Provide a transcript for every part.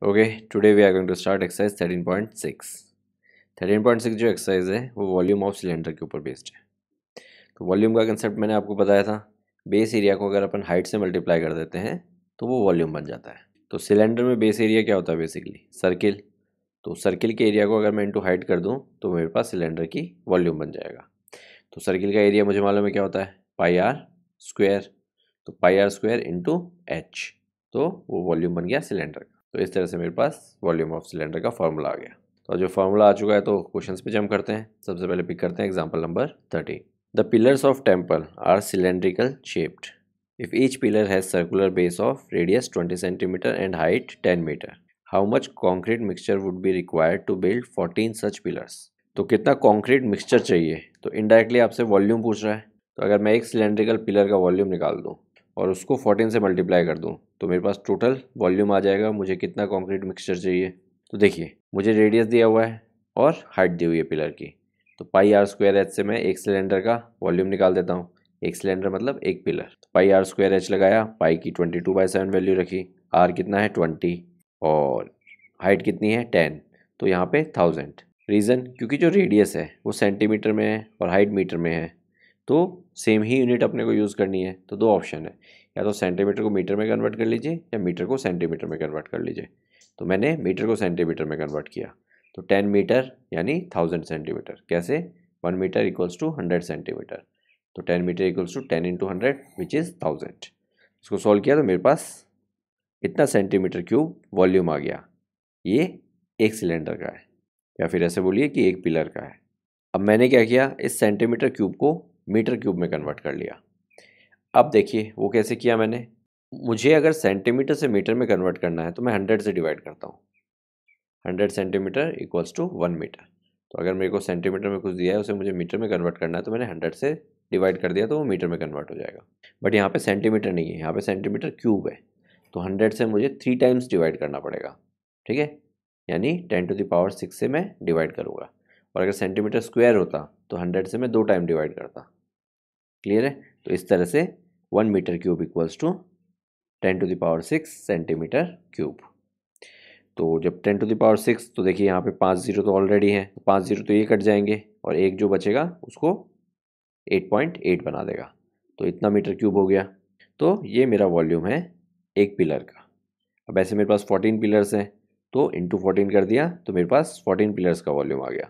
Okay, today we are going to start exercise 13.6. 13.6 जो exercise है वो वॉल्यूम ऑफ सिलेंडर के ऊपर बेस्ड है। तो वॉल्यूम का कंसेप्ट मैंने आपको बताया था। बेस एरिया को अगर अपन हाइट से मल्टीप्लाई कर देते हैं तो वो वॉल्यूम बन जाता है। तो सिलेंडर में बेस एरिया क्या होता है बेसिकली? सर्किल। तो सर्किल के एरिया को अगर मैं इंटू हाइट कर दूँ तो मेरे पास सिलेंडर की वॉल्यूम बन जाएगा। तो सर्किल का एरिया मुझे मालूम है क्या होता है, पाई आर स्क्वायर। तो pi r square into h, तो वो वॉल्यूम बन गया सिलेंडर का। तो इस तरह से मेरे पास वॉल्यूम ऑफ सिलेंडर का फॉर्मूला आ गया। तो जो फॉर्मूला आ चुका है तो क्वेश्चंस पे जंप करते हैं। सबसे पहले पिक करते हैं example number 30। The pillars of temple are cylindrical shaped if each pillar has circular base of radius 20 centimetre and height 10 metre. How much concrete mixture would be required to build 14 such pillars. तो कितना concrete mixture चाहिए, तो indirectly आपसे volume पूछ रहा है। तो अगर मैं एक सिलेंड्रिकल पिलर का वॉल्यूम निकाल दूं और उसको 14 से मल्टीप्लाई कर दूं तो मेरे पास टोटल वॉल्यूम आ जाएगा। मुझे कितना कॉन्क्रीट मिक्सचर चाहिए, तो देखिए मुझे रेडियस दिया हुआ है और हाइट दी हुई है पिलर की। तो पाई आर स्क्वायर एच से मैं एक सिलेंडर का वॉल्यूम निकाल देता हूँ। एक सिलेंडर मतलब एक पिलर। तो पाई आर स्क्वायर एच लगाया, पाई की 22/7 वैल्यू रखी, आर कितना है 20 और हाइट कितनी है 10। तो यहाँ पे 1000। रीज़न क्योंकि जो रेडियस है वो सेंटीमीटर में है और हाइट मीटर में है, तो सेम ही यूनिट अपने को यूज़ करनी है। तो दो ऑप्शन है, या तो सेंटीमीटर को मीटर में कन्वर्ट कर लीजिए या मीटर को सेंटीमीटर में कन्वर्ट कर लीजिए। तो मैंने मीटर को सेंटीमीटर में कन्वर्ट किया। तो 10 मीटर यानी 1000 सेंटीमीटर। कैसे? 1 मीटर इक्वल्स टू 100 सेंटीमीटर। तो 10 metre equals to 10 into 100 which is 1000। इसको सॉल्व किया तो मेरे पास इतना सेंटीमीटर क्यूब वॉल्यूम आ गया। ये एक सिलेंडर का है, या फिर ऐसे बोलिए कि एक पिलर का है। अब मैंने क्या किया, इस सेंटीमीटर क्यूब को मीटर क्यूब में कन्वर्ट कर लिया। अब देखिए वो कैसे किया मैंने। मुझे अगर सेंटीमीटर से मीटर में कन्वर्ट करना है तो मैं 100 से डिवाइड करता हूँ। 100 सेंटीमीटर इक्वल्स टू 1 मीटर। तो अगर मेरे को सेंटीमीटर में कुछ दिया है उसे मुझे मीटर में कन्वर्ट करना है तो मैंने 100 से डिवाइड कर दिया तो वो मीटर में कन्वर्ट हो जाएगा। बट यहाँ पे सेंटीमीटर नहीं है, यहाँ पे सेंटीमीटर क्यूब है। तो 100 से मुझे 3 टाइम्स डिवाइड करना पड़ेगा। ठीक है, यानी 10⁶ से मैं डिवाइड करूँगा। और अगर सेंटीमीटर स्क्वायर होता तो 100 से मैं 2 टाइम डिवाइड करता। क्लियर है? तो इस तरह से 1 metre cube equals to 10⁶ centimetre cube. तो जब 10⁶, तो देखिए यहाँ पे 5 जीरो तो ऑलरेडी हैं, 5 जीरो तो ये कट जाएंगे और एक जो बचेगा उसको 8.8 बना देगा। तो इतना मीटर क्यूब हो गया। तो ये मेरा वॉल्यूम है एक पिलर का। अब ऐसे मेरे पास 14 पिलर्स हैं, तो इंटू 14 कर दिया तो मेरे पास 14 पिलर्स का वॉल्यूम आ गया।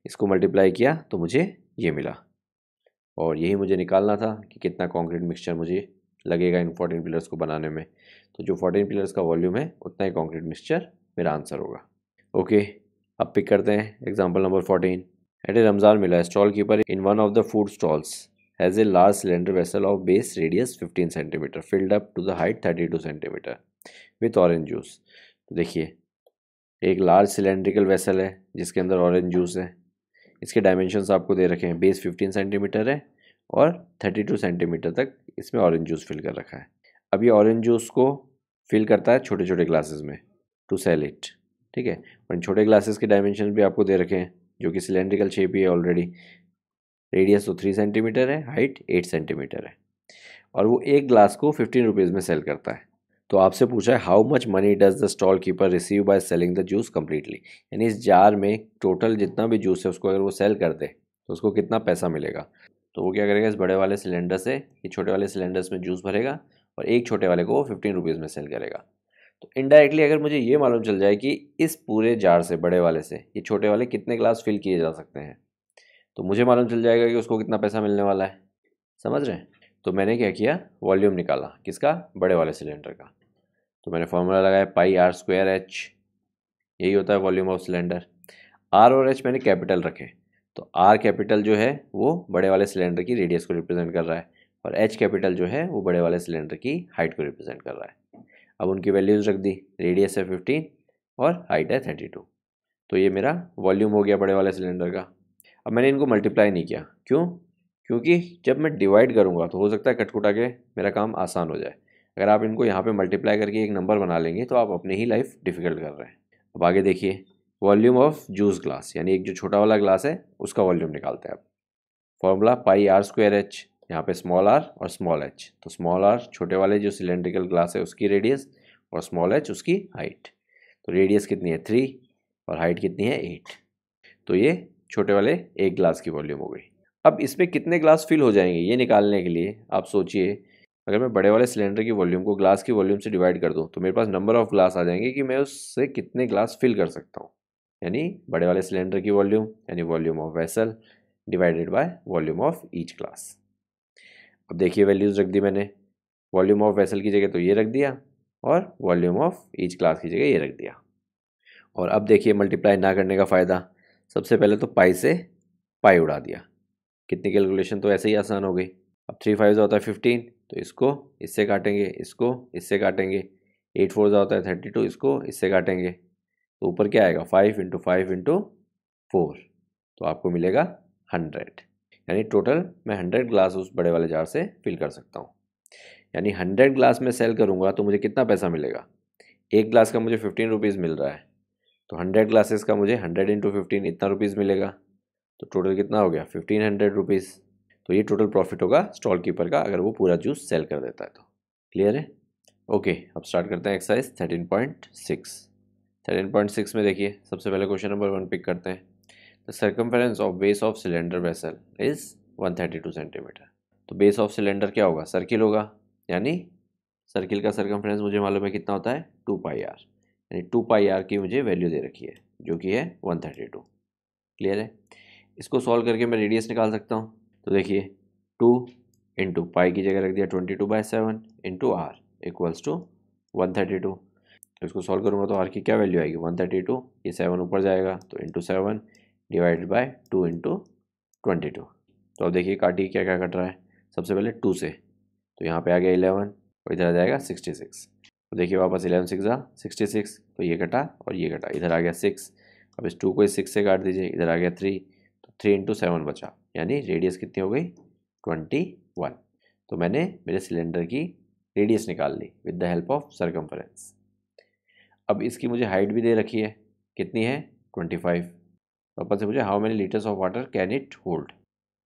इसको मल्टीप्लाई किया तो मुझे ये मिला, और यही मुझे निकालना था कि कितना कंक्रीट मिक्सचर मुझे लगेगा इन 14 पिलर्स को बनाने में। तो जो 14 पिलर्स का वॉल्यूम है उतना ही कंक्रीट मिक्सचर मेरा आंसर होगा। ओके, अब पिक करते हैं example number 14। At a Ramzan mela stall keeper in one of the food stalls has a large cylinder vessel of base radius 15 centimetre filled up to the height 32 centimetre with orange juice. तो देखिए एक large cylindrical vessel है जिसके अंदर orange juice है। इसके dimensions आपको दे रखे हैं, बेस 15 सेंटीमीटर है और 32 सेंटीमीटर तक इसमें ऑरेंज जूस फिल कर रखा है। अब ये ऑरेंज जूस को फिल करता है छोटे छोटे ग्लासेस में टू सेल इट। ठीक है, और इन छोटे ग्लासेस के डायमेंशन भी आपको दे रखे हैं जो कि सिलेंड्रिकल शेप ही है ऑलरेडी। रेडियस तो 3 सेंटीमीटर है, हाइट 8 सेंटीमीटर है, और वो एक ग्लास को 15 रुपीज़ में सेल करता है। तो आपसे पूछा है how much money does the stall keeper receive by selling the juice completely. यानी इस जार में टोटल जितना भी जूस है उसको अगर वो सेल कर दे तो उसको कितना पैसा मिलेगा। तो वो क्या करेगा, इस बड़े वाले सिलेंडर से ये छोटे वाले सिलेंडर्स में जूस भरेगा और एक छोटे वाले को वो 15 रुपीज़ में सेल करेगा। तो इनडायरेक्टली अगर मुझे ये मालूम चल जाए कि इस पूरे जार से, बड़े वाले से, ये छोटे वाले कितने ग्लास फिल किए जा सकते हैं, तो मुझे मालूम चल जाएगा कि उसको कितना पैसा मिलने वाला है। समझ रहे हैं? तो मैंने क्या किया, वॉल्यूम निकाला किसका, बड़े वाले सिलेंडर का। तो मैंने फॉर्मूला लगाया पाई आर स्क्वायर एच, यही होता है वॉल्यूम ऑफ सिलेंडर। आर और एच मैंने कैपिटल रखे। तो आर कैपिटल जो है वो बड़े वाले सिलेंडर की रेडियस को रिप्रेजेंट कर रहा है, और एच कैपिटल जो है वो बड़े वाले सिलेंडर की हाइट को रिप्रेजेंट कर रहा है। अब उनकी वैल्यूज़ रख दी, रेडियस है 15 और हाइट है 32। तो ये मेरा वॉल्यूम हो गया बड़े वाले सिलेंडर का। अब मैंने इनको मल्टीप्लाई नहीं किया, क्यों? क्योंकि जब मैं डिवाइड करूँगा तो हो सकता है कटकुटा के मेरा काम आसान हो जाए। अगर आप इनको यहाँ पे मल्टीप्लाई करके एक नंबर बना लेंगे तो आप अपनी ही लाइफ डिफ़िकल्ट कर रहे हैं। अब आगे देखिए, वॉल्यूम ऑफ जूस ग्लास, यानी एक जो छोटा वाला ग्लास है उसका वॉल्यूम निकालते हैं अब। Formula pi r square h, यहाँ पे स्मॉल आर और स्मॉल एच। तो स्मॉल आर छोटे वाले जो सिलेंड्रिकल ग्लास है उसकी रेडियस और स्मॉल एच उसकी हाइट। तो रेडियस कितनी है 3 और हाइट कितनी है 8। तो ये छोटे वाले एक ग्लास की वॉल्यूम हो गई। अब इसमें कितने ग्लास फिल हो जाएंगे ये निकालने के लिए आप सोचिए, अगर मैं बड़े वाले सिलेंडर की वॉल्यूम को ग्लास की वॉल्यूम से डिवाइड कर दूं तो मेरे पास नंबर ऑफ ग्लास आ जाएंगे कि मैं उससे कितने ग्लास फिल कर सकता हूँ। यानी बड़े वाले सिलेंडर की वॉल्यूम यानी volume of vessel divided by volume of each glass. अब देखिए वैल्यूज़ रख दी मैंने, वॉल्यूम ऑफ वेसल की जगह तो ये रख दिया और वॉल्यूम ऑफ ईच ग्लास की जगह ये रख दिया। और अब देखिए मल्टीप्लाई ना करने का फ़ायदा, सबसे पहले तो पाई से पाई उड़ा दिया, कितनी कैलकुलेशन तो ऐसे ही आसान हो गई। अब 3 5 होता है 15, तो इसको इससे काटेंगे, इसको इससे काटेंगे। 8 4 होता है 32, इसको इससे काटेंगे। तो ऊपर क्या आएगा 5 इंटू 5 इंटू 4, तो आपको मिलेगा 100। यानी टोटल मैं 100 ग्लास उस बड़े वाले जार से फिल कर सकता हूँ। यानी 100 ग्लास में सेल करूँगा तो मुझे कितना पैसा मिलेगा, एक ग्लास का मुझे 15 रुपीज़ मिल रहा है, तो 100 ग्लासेस का मुझे 100 इंटू 15 इतना रुपीज़ मिलेगा। तो टोटल कितना हो गया 1500 रुपीज़। तो ये टोटल प्रॉफिट होगा स्टॉल कीपर का अगर वो पूरा जूस सेल कर देता है तो। क्लियर है? ओके, अब स्टार्ट करते हैं एक्सरसाइज 13.6। 13.6 में देखिए सबसे पहले क्वेश्चन नंबर 1 पिक करते हैं। The circumference of base of cylinder vessel is 132 centimetre. तो बेस ऑफ सिलेंडर क्या होगा, सर्किल होगा, यानी सर्किल का सर्कमफेरेंस मुझे मालूम है कितना होता है 2 पाई आर, यानी 2 पाई आर की मुझे वैल्यू दे रखी है जो कि है 132। क्लियर है? इसको सॉल्व करके मैं रेडियस निकाल सकता हूँ। तो देखिए 2 इंटू पाई की जगह रख दिया 22/7 इंटू आर इक्वल्स टू 132। तो इसको सॉल्व करूँगा तो आर की क्या वैल्यू आएगी 132, ये 7 ऊपर जाएगा तो इंटू 7 डिवाइडेड बाय 2 इंटू 22। तो अब देखिए काटिए क्या क्या कट रहा है, सबसे पहले 2 से, तो यहाँ पे आ गया 11 और इधर आ जाएगा 66। तो देखिए वापस 11 6 66, तो ये कटा और ये कटा, इधर आ गया 6। अब इस 2 को इस 6 से काट दीजिए, इधर आ गया 3, तो 3 इंटू 7 बचा, यानी रेडियस कितनी हो गई 21। तो मैंने मेरे सिलेंडर की रेडियस निकाल ली with the help of circumference. अब इसकी मुझे हाइट भी दे रखी है, कितनी है 25। तो अपन से मुझे how many litres of water can it hold.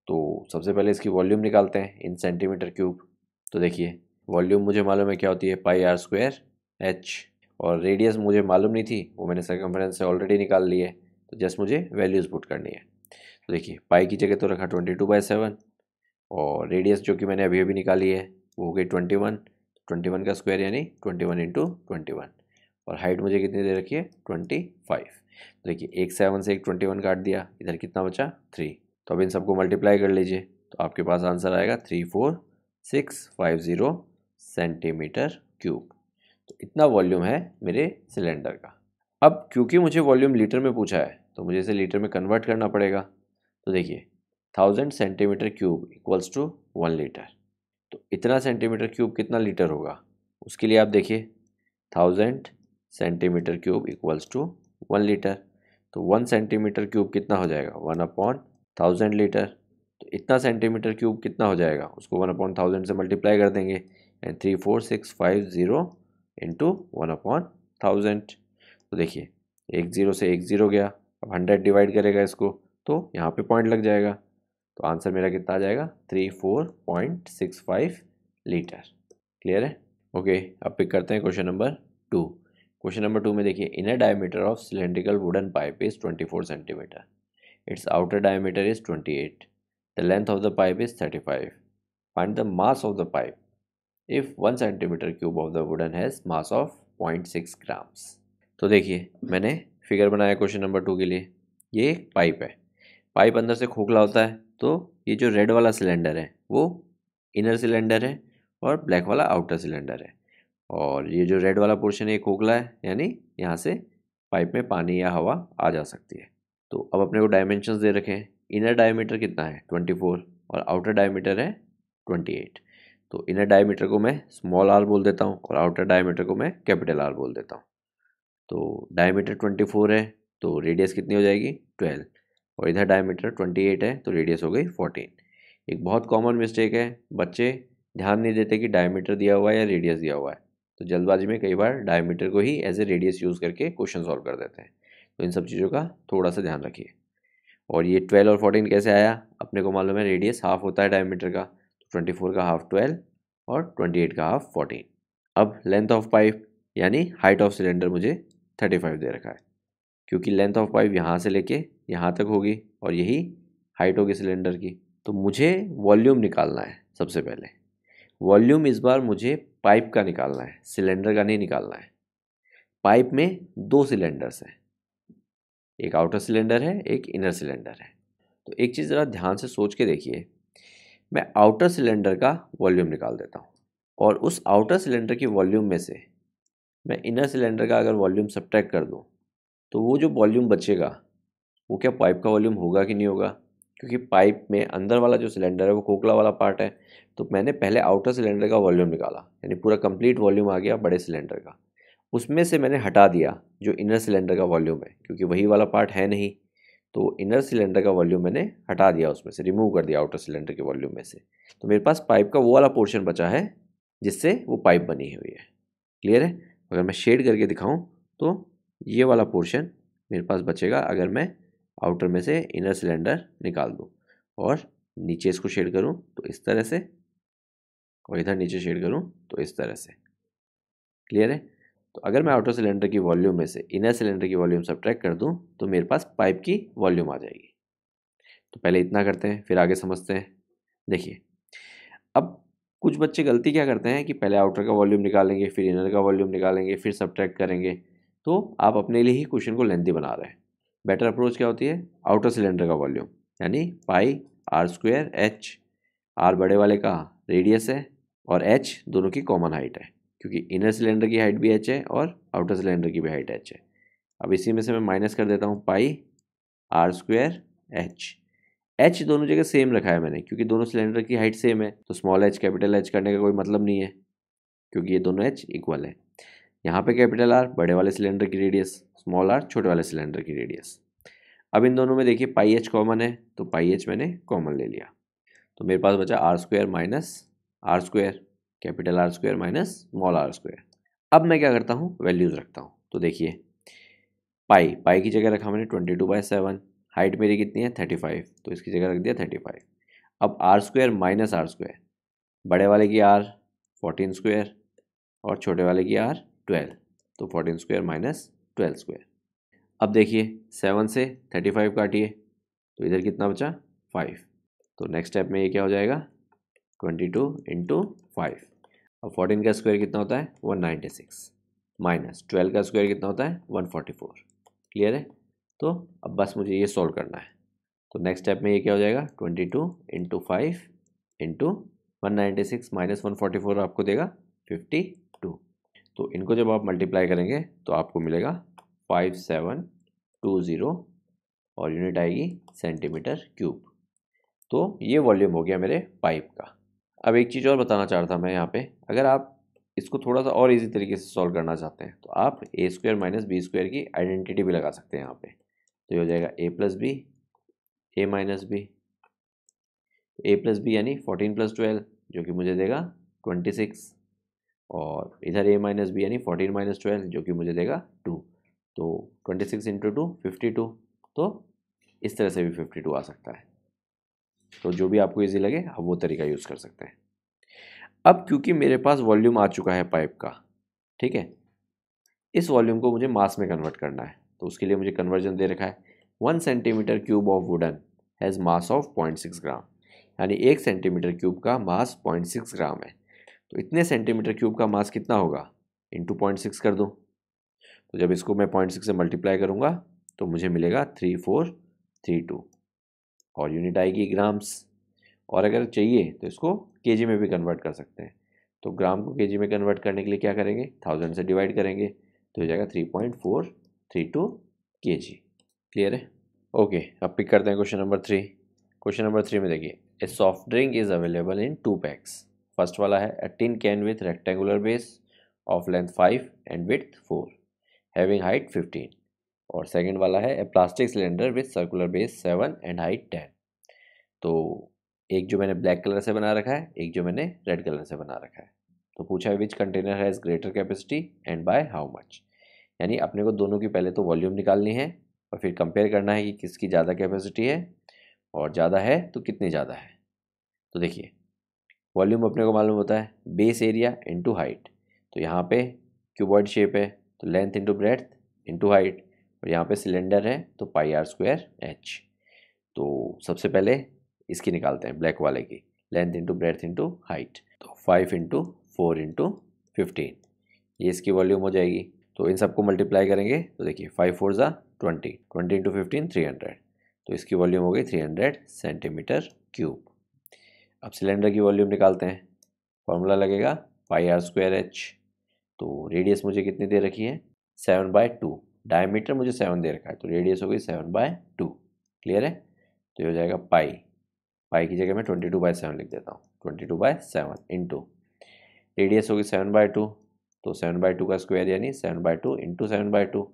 तो सबसे पहले इसकी वॉल्यूम निकालते हैं इन सेंटीमीटर क्यूब। तो देखिए वॉल्यूम मुझे मालूम है क्या होती है पाई आर स्क्वायर एच, और रेडियस मुझे मालूम नहीं थी, वो मैंने सर्कमफेरेंस से ऑलरेडी निकाल ली है, तो जस्ट मुझे वैल्यूज़ पुट करनी है। तो देखिए पाई की जगह तो रखा 22/7 और रेडियस जो कि मैंने अभी अभी निकाली है वो हो गई 21, 21 का स्क्वायर यानी 21 इंटू 21, और हाइट मुझे कितनी दे रखी है 25। तो देखिए एक 7 से एक 21 काट दिया, इधर कितना बचा 3। तो अब इन सबको मल्टीप्लाई कर लीजिए तो आपके पास आंसर आएगा 34650 सेंटीमीटर क्यूब। तो इतना वॉल्यूम है मेरे सिलेंडर का। अब क्योंकि मुझे वॉल्यूम लीटर में पूछा है तो मुझे इसे लीटर में कन्वर्ट करना पड़ेगा। तो देखिए 1000 centimetre cube equals to 1 litre. तो इतना सेंटीमीटर क्यूब कितना लीटर होगा, उसके लिए आप देखिए 1000 centimetre cube equals to 1 litre. तो 1 सेंटीमीटर क्यूब कितना हो जाएगा 1/1000 लीटर। तो इतना सेंटीमीटर क्यूब कितना हो जाएगा, उसको 1/1000 से मल्टीप्लाई कर देंगे, एंड 34650 इंटू 1/1000। तो देखिए एक ज़ीरो से एक ज़ीरो गया, अब 100 डिवाइड करेगा इसको तो यहाँ पे पॉइंट लग जाएगा, तो आंसर मेरा कितना आ जाएगा 34.65 लीटर। क्लियर है? ओके, अब पिक करते हैं क्वेश्चन नंबर 2। क्वेश्चन नंबर 2 में देखिए inner diameter of cylindrical wooden pipe is 24 centimetre, it's outer diameter is 28, the length of the pipe is 35, find the mass of the pipe if 1 centimetre cube of the wooden has mass of 0.6 grams. तो देखिए मैंने figure बनाया question number 2 के लिए, ये एक pipe है, pipe अंदर से खोखला होता है, तो ये जो रेड वाला सिलेंडर है वो इनर सिलेंडर है और ब्लैक वाला आउटर सिलेंडर है, और ये जो रेड वाला पोर्शन है ये खोखला है, यानी यहाँ से पाइप में पानी या हवा आ जा सकती है। तो अब अपने को डायमेंशंस दे रखे हैं, इनर डायमीटर कितना है 24 और आउटर डायमीटर है 28। तो इनर डायमीटर को मैं स्मॉल आर बोल देता हूँ और आउटर डायमीटर को मैं कैपिटल आर बोल देता हूँ। तो डायमीटर 24 है तो रेडियस कितनी हो जाएगी 12, और इधर डायमीटर 28 है तो रेडियस हो गई 14। एक बहुत कॉमन मिस्टेक है, बच्चे ध्यान नहीं देते कि डायमीटर दिया हुआ है या रेडियस दिया हुआ है, तो जल्दबाजी में कई बार डायमीटर को ही एज ए रेडियस यूज़ करके क्वेश्चन सॉल्व कर देते हैं। तो इन सब चीज़ों का थोड़ा सा ध्यान रखिए। और ये 12 और 14 कैसे आया, अपने को मालूम है रेडियस हाफ होता है डायमीटर का, तो 24 का हाफ 12 और 28 का हाफ 14। अब लेंथ ऑफ पाइप यानी हाइट ऑफ सिलेंडर मुझे 35 दे रखा है, क्योंकि लेंथ ऑफ पाइप यहाँ से लेके यहाँ तक होगी और यही हाइट होगी सिलेंडर की। तो मुझे वॉल्यूम निकालना है सबसे पहले। वॉल्यूम इस बार मुझे पाइप का निकालना है, सिलेंडर का नहीं निकालना है। पाइप में 2 सिलेंडर्स हैं, एक आउटर सिलेंडर है, एक इनर सिलेंडर है। तो एक चीज़ ज़रा ध्यान से सोच के देखिए, मैं आउटर सिलेंडर का वॉल्यूम निकाल देता हूँ और उस आउटर सिलेंडर की वॉल्यूम में से मैं इनर सिलेंडर का अगर वॉल्यूम सब्ट्रैक्ट कर दूँ तो वो जो वॉल्यूम बचेगा वो क्या पाइप का वॉल्यूम होगा कि नहीं होगा? क्योंकि पाइप में अंदर वाला जो सिलेंडर है वो खोखला वाला पार्ट है। तो मैंने पहले आउटर सिलेंडर का वॉल्यूम निकाला, यानी पूरा कंप्लीट वॉल्यूम आ गया बड़े सिलेंडर का। उसमें से मैंने हटा दिया जो इनर सिलेंडर का वॉल्यूम है, क्योंकि वही वाला पार्ट है नहीं। तो इनर सिलेंडर का वॉल्यूम मैंने हटा दिया, उसमें से रिमूव कर दिया आउटर सिलेंडर के वॉल्यूम में से। तो मेरे पास पाइप का वो वाला पोर्शन बचा है जिससे वो पाइप बनी हुई है। क्लियर है? अगर मैं शेड करके दिखाऊं तो ये वाला पोर्शन मेरे पास बचेगा अगर मैं आउटर में से इनर सिलेंडर निकाल दूं और नीचे इसको शेड करूं तो इस तरह से, और इधर नीचे शेड करूं तो इस तरह से। क्लियर है? तो अगर मैं आउटर सिलेंडर की वॉल्यूम में से इनर सिलेंडर की वॉल्यूम सब्ट्रैक्ट कर दूं तो मेरे पास पाइप की वॉल्यूम आ जाएगी। तो पहले इतना करते हैं, फिर आगे समझते हैं। देखिए, अब कुछ बच्चे गलती क्या करते हैं कि पहले आउटर का वॉल्यूम निकालेंगे, फिर इनर का वॉल्यूम निकालेंगे, फिर सब्ट्रैक्ट करेंगे। तो आप अपने लिए ही क्वेश्चन को लेंथी बना रहे हैं। बेटर अप्रोच क्या होती है? आउटर सिलेंडर का वॉल्यूम, यानी पाई आर स्क्वायर एच। आर बड़े वाले का रेडियस है और एच दोनों की कॉमन हाइट है, क्योंकि इनर सिलेंडर की हाइट भी एच है और आउटर सिलेंडर की भी हाइट एच है। अब इसी में से मैं माइनस कर देता हूँ पाई आर स्क्वायर एच। एच दोनों जगह सेम रखा है मैंने, क्योंकि दोनों सिलेंडर की हाइट सेम है। तो स्मॉल एच कैपिटल एच करने का कोई मतलब नहीं है, क्योंकि ये दोनों एच इक्वल है। यहाँ पे कैपिटल आर बड़े वाले सिलेंडर की रेडियस, स्मॉल आर छोटे वाले सिलेंडर की रेडियस। अब इन दोनों में देखिए पाई एच कॉमन है, तो पाई एच मैंने कॉमन ले लिया। तो मेरे पास बचा r square minus r square, capital r square minus small r square. अब मैं क्या करता हूँ? वैल्यूज़ रखता हूँ। तो देखिए, पाई पाई की जगह रखा मैंने 22/7। हाइट मेरी कितनी है? 35, तो इसकी जगह रख दिया 35। अब r square minus r square, बड़े वाले की आर 14 स्क्वायर और छोटे वाले की आर 12, तो 14 स्क्वायर माइनस 12 स्क्वायर। अब देखिए 7 से 35 काटिए तो इधर कितना बचा? 5। तो नेक्स्ट स्टेप में ये क्या हो जाएगा? 22 इंटू 5। अब 14 का स्क्वायर कितना होता है? 196 माइनस 12 का स्क्वायर कितना होता है? 144। क्लियर है? तो अब बस मुझे ये सॉल्व करना है। तो नेक्स्ट स्टेप में ये क्या हो जाएगा? 22 इंटू 5 इंटू 196 माइनस 144 आपको देगा 52। तो इनको जब आप मल्टीप्लाई करेंगे तो आपको मिलेगा 5720 और यूनिट आएगी सेंटीमीटर क्यूब। तो ये वॉल्यूम हो गया मेरे पाइप का। अब एक चीज़ और बताना चाह रहा था मैं यहाँ पे, अगर आप इसको थोड़ा सा और इजी तरीके से सॉल्व करना चाहते हैं तो आप ए स्क्वायर माइनस बी स्क्वायर की आइडेंटिटी भी लगा सकते हैं यहाँ पे। तो ये हो जाएगा ए प्लस बी, ए माइनस बी। ए प्लस बी यानी 14 प्लस 12 जो कि मुझे देगा 26, और इधर ए माइनस बी यानी 14 माइनस 12 जो कि मुझे देगा 2। तो 26 इंटू 2 52। तो इस तरह से भी 52 आ सकता है। तो जो भी आपको इजी लगे आप वो तरीका यूज़ कर सकते हैं। अब क्योंकि मेरे पास वॉल्यूम आ चुका है पाइप का, ठीक है, इस वॉल्यूम को मुझे मास में कन्वर्ट करना है। तो उसके लिए मुझे कन्वर्जन दे रखा है 1 centimetre cube of wooden has mass of 0.6 ग्राम, यानी 1 सेंटीमीटर क्यूब का मास 0.6 ग्राम है। तो इतने सेंटीमीटर क्यूब का मास कितना होगा? इंटू 0.6 कर दूँ। तो जब इसको मैं 0.6 से मल्टीप्लाई करूँगा तो मुझे मिलेगा 3432 और यूनिट आएगी ग्राम्स। और अगर चाहिए तो इसको केजी में भी कन्वर्ट कर सकते हैं। तो ग्राम को केजी में कन्वर्ट करने के लिए क्या करेंगे? 1000 से डिवाइड करेंगे तो हो जाएगा 3.432 केजी। क्लियर है? ओके, अब पिक करते हैं क्वेश्चन नंबर 3। क्वेश्चन नंबर 3 में देखिए, a soft drink is available in 2 packs. First वाला है a tin can with rectangular base of length 5 and width 4 having height 15, और सेकंड वाला है a plastic cylinder with circular base 7 and height 10। तो एक जो मैंने ब्लैक कलर से बना रखा है, एक जो मैंने रेड कलर से बना रखा है। तो पूछा है which container has greater capacity and by how much, यानी अपने को दोनों की पहले तो वॉल्यूम निकालनी है और फिर कंपेयर करना है कि किसकी ज़्यादा कैपेसिटी है, और ज़्यादा है तो कितनी ज़्यादा है। तो देखिए, वॉल्यूम अपने को मालूम होता है बेस एरिया इंटू हाइट। तो यहाँ पे क्यूबॉइड शेप है तो length into breadth into height, और यहाँ पे सिलेंडर है तो पाई आर स्क्वायर एच। तो सबसे पहले इसकी निकालते हैं, ब्लैक वाले की, length into breadth into height. तो 5 इंटू 4 इंटू 15, ये इसकी वॉल्यूम हो जाएगी। तो इन सबको मल्टीप्लाई करेंगे तो देखिए 5 4 ज़ा 20, 20 इंटू 15 300, तो इसकी वॉल्यूम हो गई 300 सेंटीमीटर क्यूब। अब सिलेंडर की वॉल्यूम निकालते हैं, फॉर्मूला लगेगा पाई आर स्क्वायर एच। तो रेडियस मुझे कितनी दे रखी है, 7/2, डायमीटर मुझे 7 दे रखा है, तो रेडियस हो गई 7/2। क्लियर है? तो ये हो जाएगा पाई की जगह मैं 22/7 लिख देता हूँ, 22/7 इंटू रेडियस होगी 7/2, तो 7/2 का स्क्वायर यानी 7/2 इंटू 7/2,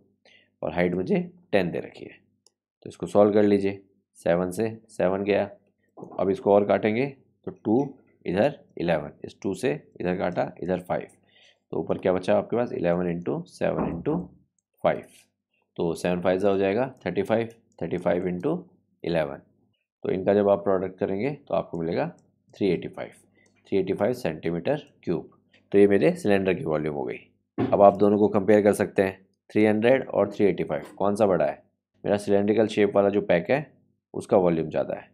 और हाइट मुझे 10 दे रखी है। तो इसको सॉल्व कर लीजिए, 7 से 7 गया, अब इसको और काटेंगे तो 2 इधर 11, इस 2 से इधर काटा, इधर 5, तो ऊपर क्या बचा आपके पास 11 इंटू 7 इंटू 5, तो 7 5 हो जाएगा 35, 35 इंटू 11, तो इनका जब आप प्रोडक्ट करेंगे तो आपको मिलेगा 385 सेंटीमीटर क्यूब। तो ये मेरे सिलेंडर की वॉल्यूम हो गई। अब आप दोनों को कंपेयर कर सकते हैं, 300 और 385 कौन सा बड़ा है? मेरा सिलेंड्रिकल शेप वाला जो पैक है उसका वॉल्यूम ज़्यादा है,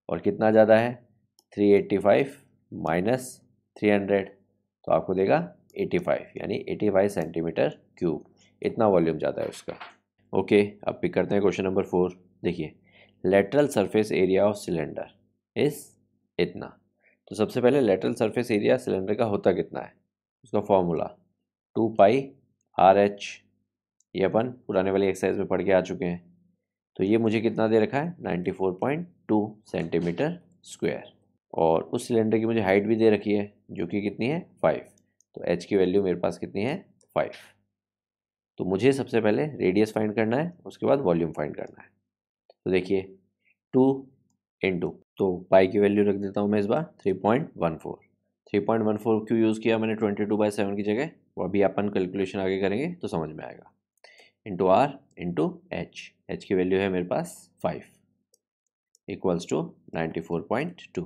और कितना ज़्यादा है, 385 माइनस 300, तो आपको देगा 85, यानी 85 सेंटीमीटर क्यूब, इतना वॉल्यूम ज़्यादा है उसका। ओके, अब पिक करते हैं क्वेश्चन नंबर 4। देखिए, lateral surface area of cylinder इस इतना। तो सबसे पहले लेटरल सरफेस एरिया सिलेंडर का होता कितना है, उसका फॉर्मूला 2 पाई आर एच, ये अपन पुराने वाली एक्सरसाइज में पढ़ के आ चुके हैं। तो ये मुझे कितना दे रखा है, 94.2 सेंटीमीटर स्क्वायर, और उस सिलेंडर की मुझे हाइट भी दे रखी है जो कि कितनी है 5, तो एच की वैल्यू मेरे पास कितनी है 5। तो मुझे सबसे पहले रेडियस फाइंड करना है, उसके बाद वॉल्यूम फाइंड करना है। तो देखिए 2 इंटू, तो पाई की वैल्यू रख देता हूँ मैं इस बार 3.14। 3.14 क्यों यूज़ किया मैंने 22/7 की जगह, वो अभी अपन कैलकुलेशन आगे करेंगे तो समझ में आएगा। Into r into h, h की वैल्यू है मेरे पास 5 इक्वल्स टू 94.2।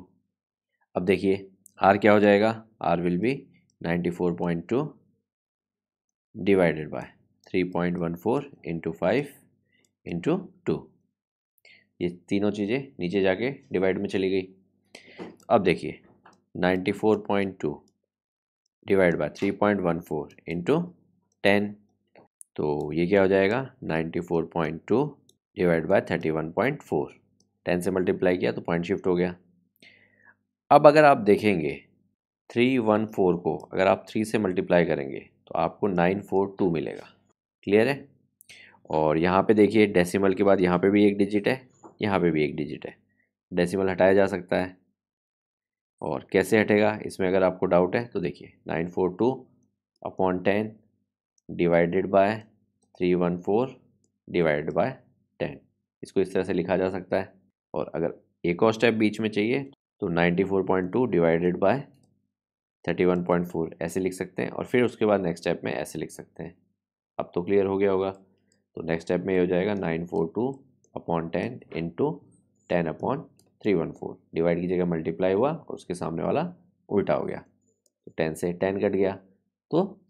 अब देखिए आर क्या हो जाएगा, r will be 94.2 divided by 3.14 into 5 into 2, ये तीनों चीज़ें नीचे जाके डिवाइड में चली गई। अब देखिए 94.2 डिवाइड बाय 3.14 इंटू 10, तो ये क्या हो जाएगा 94.2 डिवाइड बाय 31.4, 10 से मल्टीप्लाई किया तो पॉइंट शिफ्ट हो गया। अब अगर आप देखेंगे 314 को अगर आप 3 से मल्टीप्लाई करेंगे तो आपको 942 मिलेगा। क्लियर है? और यहाँ पे देखिए डेसिमल के बाद यहाँ पे भी एक डिजिट है, यहाँ पे भी एक डिजिट है, डेसिमल हटाया जा सकता है। और कैसे हटेगा, इसमें अगर आपको डाउट है तो देखिए 942 upon 10 divided by 314 divided by 10, इसको इस तरह से लिखा जा सकता है। और अगर एक और स्टेप बीच में चाहिए तो 94.2 डिवाइडेड बाय 31.4 ऐसे लिख सकते हैं, और फिर उसके बाद नेक्स्ट स्टेप में ऐसे लिख सकते हैं। अब तो क्लियर हो गया होगा। तो नेक्स्ट स्टेप में ये हो जाएगा 942 अपॉन 10 इंटू 10 अपॉन 314, डिवाइड की जगह मल्टीप्लाई हुआ और उसके सामने वाला उल्टा हो गया, तो 10 से 10 कट गया। तो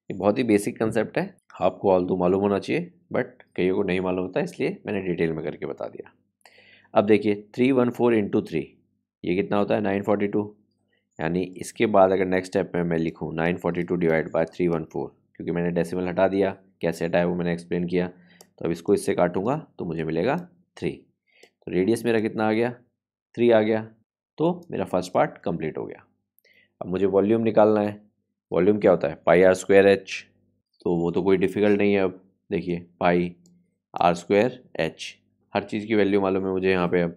ये बहुत ही बेसिक कंसेप्ट है, आपको ऑल तो मालूम होना चाहिए, बट कईयों को नहीं मालूम होता, इसलिए मैंने डिटेल में करके बता दिया। अब देखिए 314 इंटू 3, ये कितना होता है 942, यानी इसके बाद अगर नेक्स्ट स्टेप में मैं लिखूँ 942 डिवाइड बाय 314, क्योंकि मैंने डेसिमल हटा दिया, कैसे हटाया वो मैंने एक्सप्लेन किया, तो अब इसको इससे काटूंगा तो मुझे मिलेगा 3। तो रेडियस मेरा कितना आ गया, 3 आ गया। तो मेरा फर्स्ट पार्ट कंप्लीट हो गया। अब मुझे वॉल्यूम निकालना है। वॉल्यूम क्या होता है, पाई आर स्क्वायर एच, तो वो तो कोई डिफ़िकल्ट नहीं है। अब देखिए पाई आर स्क्वायर एच, हर चीज़ की वैल्यू मालूम है मुझे यहाँ पे। अब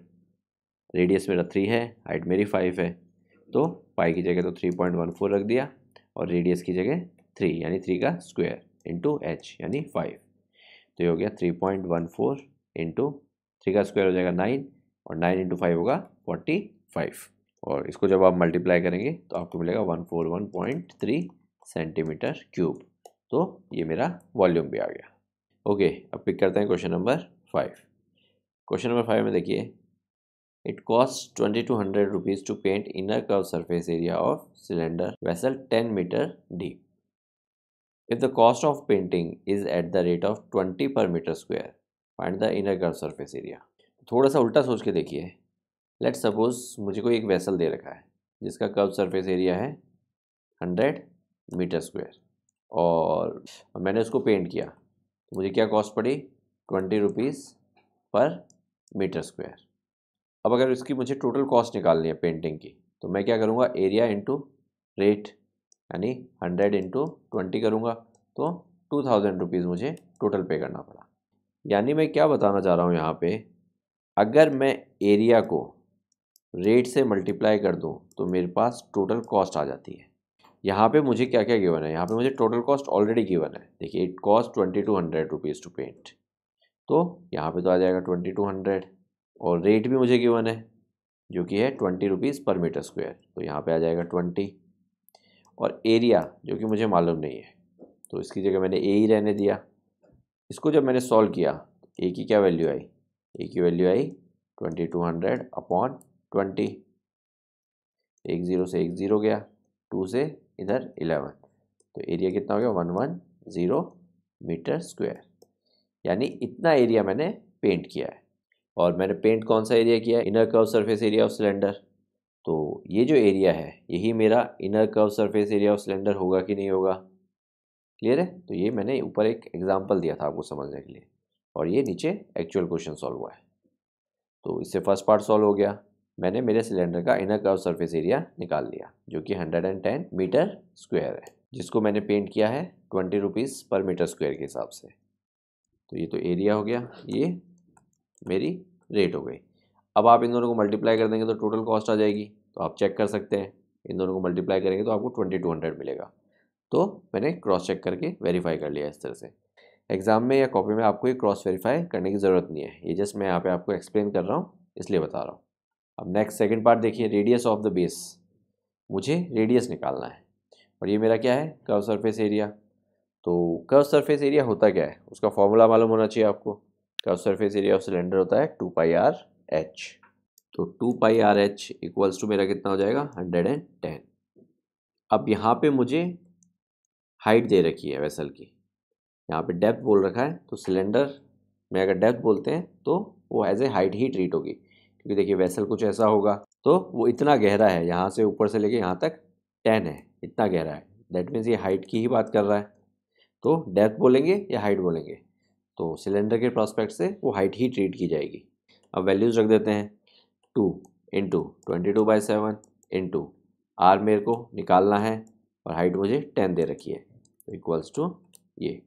रेडियस मेरा 3 है, हाइट मेरी 5 है, तो पाई की जगह तो 3.14 रख दिया, और रेडियस की जगह 3 यानी 3 का स्क्वायर इंटू एच यानी 5, तो ये हो गया 3.14 इंटू 3 का स्क्वायर हो जाएगा 9, और 9 इंटू 5 होगा 45, और इसको जब आप मल्टीप्लाई करेंगे तो आपको मिलेगा 141.3 सेंटीमीटर क्यूब। तो ये मेरा वॉल्यूम भी आ गया। ओके, अब पिक करते हैं क्वेश्चन नंबर 5। क्वेश्चन नंबर 5 में देखिए, it costs 2200 rupees to paint inner curved surface area of cylinder vessel 10 meter deep. If the cost of painting is at the rate of 20 per metre square, find the inner curve surface area. थोड़ा सा उल्टा सोच के देखिए। Let suppose मुझे कोई एक vessel दे रखा है जिसका कर्व सरफेस एरिया है 100 मीटर स्क्वायर, और मैंने उसको पेंट किया तो मुझे क्या कॉस्ट पड़ी, 20 रुपीज़ पर मीटर स्क्वायर। अब अगर इसकी मुझे टोटल कॉस्ट निकालनी है पेंटिंग की, तो मैं क्या करूँगा, एरिया इंटू रेट, यानी 100 इंटू 20 करूँगा, तो 2000 रुपीज़ मुझे टोटल पे करना पड़ा। यानी मैं क्या बताना चाह रहा हूँ यहाँ पे, अगर मैं एरिया को रेट से मल्टीप्लाई कर दूँ तो मेरे पास टोटल कॉस्ट आ जाती है। यहाँ पे मुझे क्या क्या गिवन है, यहाँ पे मुझे टोटल कॉस्ट ऑलरेडी गिवन है। देखिए it cost 2200 rupees to paint, तो यहाँ पे तो आ जाएगा 2200, और रेट भी मुझे गिवन है जो कि है 20 रुपीज़ पर मीटर स्क्वायर, तो यहाँ पे आ जाएगा 20, और एरिया जो कि मुझे मालूम नहीं है तो इसकी जगह मैंने ए ही रहने दिया। इसको जब मैंने सॉल्व किया, ए की क्या वैल्यू आई, ए की वैल्यू आई 2200 अपॉन 20, एक ज़ीरो से एक ज़ीरो गया, 2 से इधर 11, तो एरिया कितना हो गया 110 मीटर स्क्वायर। यानी इतना एरिया मैंने पेंट किया है, और मैंने पेंट कौन सा एरिया किया है, inner curve surface area of cylinder. तो ये जो एरिया है यही मेरा inner curve surface area of cylinder होगा कि नहीं होगा, क्लियर है। तो ये मैंने ऊपर एक एग्जांपल दिया था आपको समझने के लिए, और ये नीचे एक्चुअल क्वेश्चन सॉल्व हुआ है। तो इससे फर्स्ट पार्ट सॉल्व हो गया, मैंने मेरे सिलेंडर का इनर कर्व सरफेस एरिया निकाल लिया जो कि 110 मीटर स्क्वायर है, जिसको मैंने पेंट किया है 20 रुपीज़ पर मीटर स्क्वायर के हिसाब से। तो ये तो एरिया हो गया, ये मेरी रेट हो गई। अब आप इन दोनों को मल्टीप्लाई कर देंगे तो टोटल कॉस्ट आ जाएगी, तो आप चेक कर सकते हैं, इन दोनों को मल्टीप्लाई करेंगे तो आपको 2200 मिलेगा। तो मैंने क्रॉस चेक करके वेरीफाई कर लिया। इस तरह से एग्जाम में या कॉपी में आपको ये क्रॉस वेरीफाई करने की ज़रूरत नहीं है, ये जस्ट मैं यहाँ पे आपको एक्सप्लेन कर रहा हूँ इसलिए बता रहा हूँ। अब नेक्स्ट सेकंड पार्ट देखिए, रेडियस ऑफ द बेस। मुझे रेडियस निकालना है, और ये मेरा क्या है, कर्व सरफेस एरिया। तो कर्व सरफेस एरिया होता क्या है, उसका फॉर्मूला मालूम होना चाहिए आपको। Curve surface area of cylinder होता है 2πr/h। तो 2πr/h इक्वल्स टू मेरा कितना हो जाएगा 110। अब यहाँ पे मुझे हाइट दे रखी है वेसल की, यहाँ पे डेप्थ बोल रखा है, तो सिलेंडर में अगर डेप्थ बोलते हैं तो वो एज ए हाइट ही ट्रीट होगी, क्योंकि देखिए वेसल कुछ ऐसा होगा, तो वो इतना गहरा है, यहाँ से ऊपर से लेके यहाँ तक 10 है, इतना गहरा है, दैट मीन्स ये हाइट की ही बात कर रहा है। तो डेप्थ बोलेंगे या हाइट बोलेंगे, तो सिलेंडर के प्रॉस्पेक्ट से वो हाइट ही ट्रीट की जाएगी। अब वैल्यूज़ रख देते हैं, 2 इंटू 22/7 इंटू आर मेरे को निकालना है, और हाइट मुझे 10 दे रखी है, तो इक्वल्स टू ये।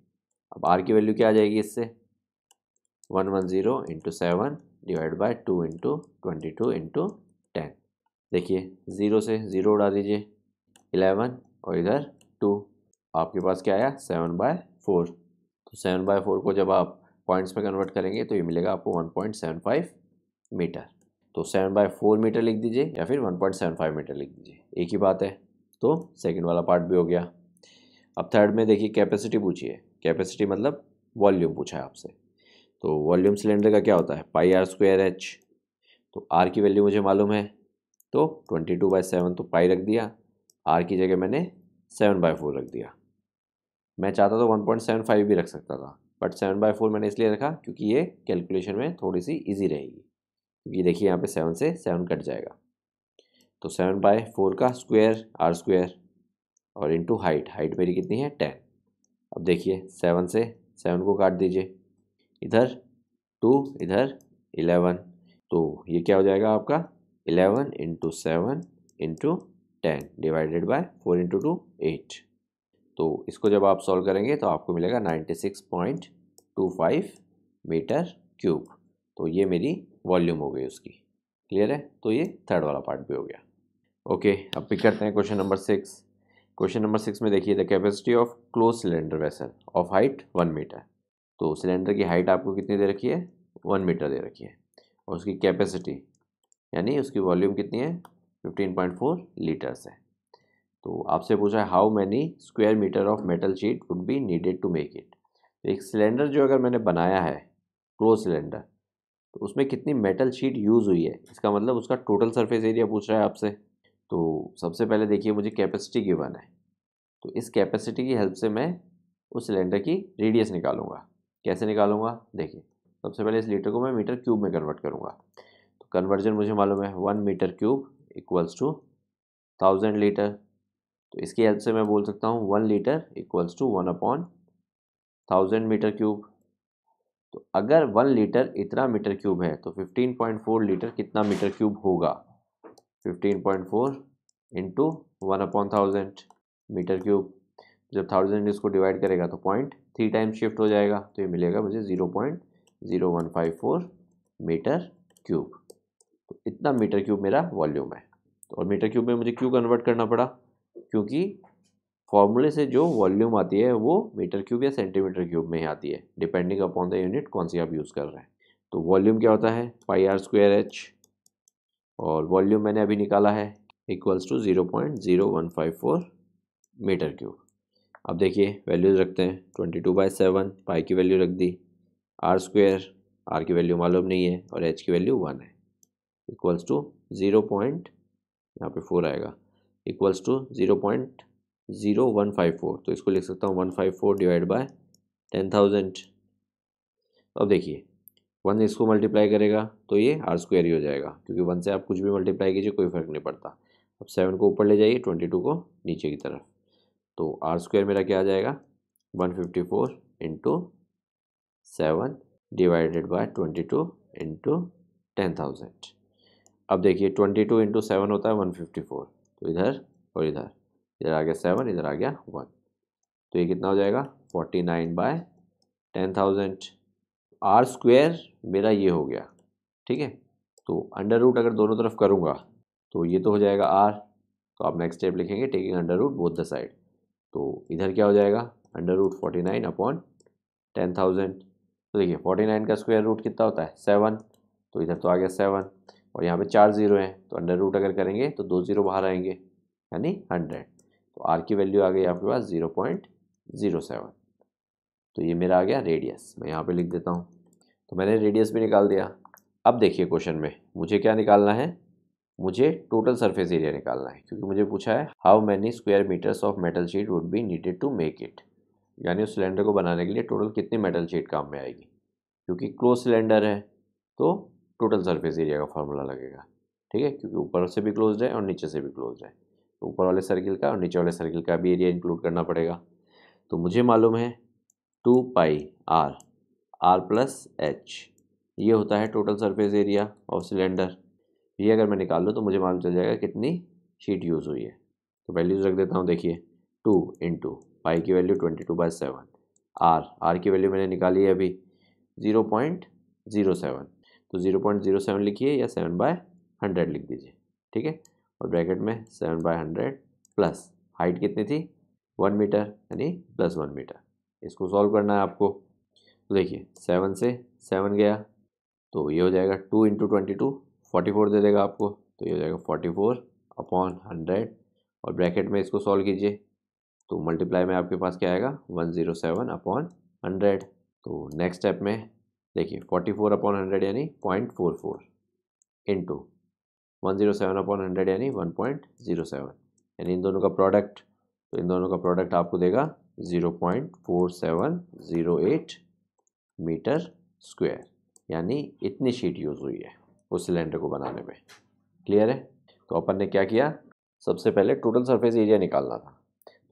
अब आर की वैल्यू क्या आ जाएगी इससे, 110 into 7 divide by 2 into 22 into 10। देखिए 0 से 0 उड़ा दीजिए, 11 और इधर 2, आपके पास क्या आया 7/4। तो 7/4 को जब आप पॉइंट्स में कन्वर्ट करेंगे तो ये मिलेगा आपको 1.75 मीटर। तो 7/4 मीटर लिख दीजिए या फिर 1.75 मीटर लिख दीजिए, एक ही बात है। तो सेकंड वाला पार्ट भी हो गया। अब थर्ड में देखिए कैपेसिटी पूछिए, कैपेसिटी मतलब वॉल्यूम पूछा है आपसे। तो वॉल्यूम सिलेंडर का क्या होता है πr²h। तो आर की वैल्यू मुझे मालूम है, तो 22/7 तो पाई रख दिया, आर की जगह मैंने 7/4 रख दिया। मैं चाहता तो 1.75 भी रख सकता था, बट 7/4 मैंने इसलिए रखा क्योंकि ये कैलकुलेशन में थोड़ी सी इजी रहेगी, क्योंकि देखिए यहाँ पे 7 से 7 कट जाएगा। तो 7/4 का स्क्वायर r², और इंटू हाइट, हाइट मेरी कितनी है 10। अब देखिए 7 से 7 को काट दीजिए, इधर 2 इधर 11, तो ये क्या हो जाएगा आपका 11 into 7 into 10 divided by 4 into 2 8। तो इसको जब आप सॉल्व करेंगे तो आपको मिलेगा 96.25 मीटर क्यूब। तो ये मेरी वॉल्यूम हो गई उसकी, क्लियर है। तो ये थर्ड वाला पार्ट भी हो गया। ओके, अब पिक करते हैं क्वेश्चन नंबर 6। क्वेश्चन नंबर 6 में देखिए, the capacity of close cylinder vessel of height 1 metre. तो सिलेंडर की हाइट आपको कितनी दे रखी है 1 मीटर दे रखी है, और उसकी कैपेसिटी यानी उसकी वॉल्यूम कितनी है 15.4 लीटर्स है। तो आपसे पूछा है how many square metre of metal sheet would be needed to make it. एक सिलेंडर जो अगर मैंने बनाया है क्लोज सिलेंडर, तो उसमें कितनी मेटल शीट यूज़ हुई है, इसका मतलब उसका टोटल सरफेस एरिया पूछ रहा है आपसे। तो सबसे पहले देखिए मुझे कैपेसिटी गिवन है, तो इस कैपेसिटी की हेल्प से मैं उस सिलेंडर की रेडियस निकालूंगा। कैसे निकालूंगा, देखिए सबसे पहले इस लीटर को मैं मीटर क्यूब में कन्वर्ट करूंगा। तो कन्वर्जन मुझे मालूम है 1 metre cube equals to 1000 litre. तो इसकी हेल्प से मैं बोल सकता हूँ 1 litre equals to 1/1000 metre cube. तो अगर 1 लीटर इतना मीटर क्यूब है तो 15.4 लीटर कितना मीटर क्यूब होगा, 15.4 इंटू 1/1000 मीटर क्यूब। जब 1000 इसको डिवाइड करेगा तो 0.3 टाइम्स शिफ्ट हो जाएगा, तो ये मिलेगा मुझे 0.0154 मीटर क्यूब। तो इतना मीटर क्यूब मेरा वॉल्यूम है। तो और मीटर क्यूब में मुझे क्यों कन्वर्ट करना पड़ा, क्योंकि फॉर्मूले से जो वॉल्यूम आती है वो मीटर क्यूब या सेंटीमीटर क्यूब में ही आती है, डिपेंडिंग अपॉन द यूनिट कौन सी आप यूज़ कर रहे हैं। तो वॉल्यूम क्या होता है πr²h, और वॉल्यूम मैंने अभी निकाला है इक्वल्स टू 0.0154 मीटर क्यूब। अब देखिए वैल्यूज़ रखते हैं, 22/7 पाई की वैल्यू रख दी, r², r की वैल्यू मालूम नहीं है और h की वैल्यू 1 है, इक्वल्स टू 0. यहाँ पे 4 आएगा, इक्वल्स टू 0.0154। तो इसको लिख सकता हूँ 154 डिवाइड बाय 10,000। अब देखिए 1 इसको मल्टीप्लाई करेगा तो ये r² ही हो जाएगा, क्योंकि 1 से आप कुछ भी मल्टीप्लाई कीजिए कोई फ़र्क नहीं पड़ता। अब 7 को ऊपर ले जाइए, 22 को नीचे की तरफ, तो r² मेरा क्या आ जाएगा 154 इंटू 7 डिवाइडेड बाय 22 इंटू 10,000। अब देखिए 22 इंटू 7 होता है 154, तो इधर और इधर, इधर आ गया 7, इधर आ गया 1, तो ये कितना हो जाएगा 49/10,000। r² मेरा ये हो गया, ठीक है। तो अंडर रूट अगर दोनों तरफ करूँगा तो ये तो हो जाएगा r, तो आप नेक्स्ट स्टेप लिखेंगे taking under root both the side. तो इधर क्या हो जाएगा √49/10,000। तो देखिए 49 का स्क्वायर रूट कितना होता है 7, तो इधर तो आ गया 7, और यहाँ पे 4 जीरो हैं, तो अंडर रूट अगर करेंगे तो 2 जीरो बाहर आएंगे, यानी 100। तो आर की वैल्यू आ गई आपके पास 0.07। तो ये मेरा आ गया रेडियस, मैं यहाँ पे लिख देता हूँ। तो मैंने रेडियस भी निकाल दिया। अब देखिए क्वेश्चन में मुझे क्या निकालना है, मुझे टोटल सरफेस एरिया निकालना है, क्योंकि मुझे पूछा है how many square metres of metal sheet would be needed to make it, यानी उस सिलेंडर को बनाने के लिए टोटल कितनी मेटल शीट काम में आएगी। क्योंकि क्लोज सिलेंडर है तो टोटल सरफेस एरिया का फार्मूला लगेगा, ठीक है, क्योंकि ऊपर से भी क्लोज्ड है और नीचे से भी क्लोज्ड है, तो ऊपर वाले सर्किल का और नीचे वाले सर्किल का भी एरिया इंक्लूड करना पड़ेगा। तो मुझे मालूम है 2πr r+h, ये होता है total surface area of cylinder. ये अगर मैं निकाल लूँ तो मुझे मालूम चल जाएगा कितनी शीट यूज़ हुई है। तो वैल्यूज़ रख देता हूँ, देखिए 2 इंटू पाई की वैल्यू 22/7, आर की वैल्यू मैंने निकाली है अभी 0.07, तो 0.07 लिखिए या 7/100 लिख दीजिए, ठीक है। और ब्रैकेट में 7/100 प्लस हाइट कितनी थी 1 मीटर, यानी +1 मीटर। इसको सॉल्व करना है आपको। तो देखिए 7 से 7 गया तो ये हो जाएगा 2 इंटू 22 44 दे देगा आपको, तो ये हो जाएगा 44/100, और ब्रैकेट में इसको सॉल्व कीजिए तो मल्टीप्लाई में आपके पास क्या आएगा 107/100। तो नेक्स्ट स्टेप में देखिए 44/100 यानी 0.44 इंटू 107/100 यानी 1.07, यानी इन दोनों का प्रोडक्ट, तो इन दोनों का प्रोडक्ट आपको देगा 0.4708 मीटर स्क्वायर, यानी इतनी शीट यूज़ हुई है उस सिलेंडर को बनाने में। क्लियर है। तो अपन ने क्या किया, सबसे पहले टोटल सरफेस एरिया निकालना था।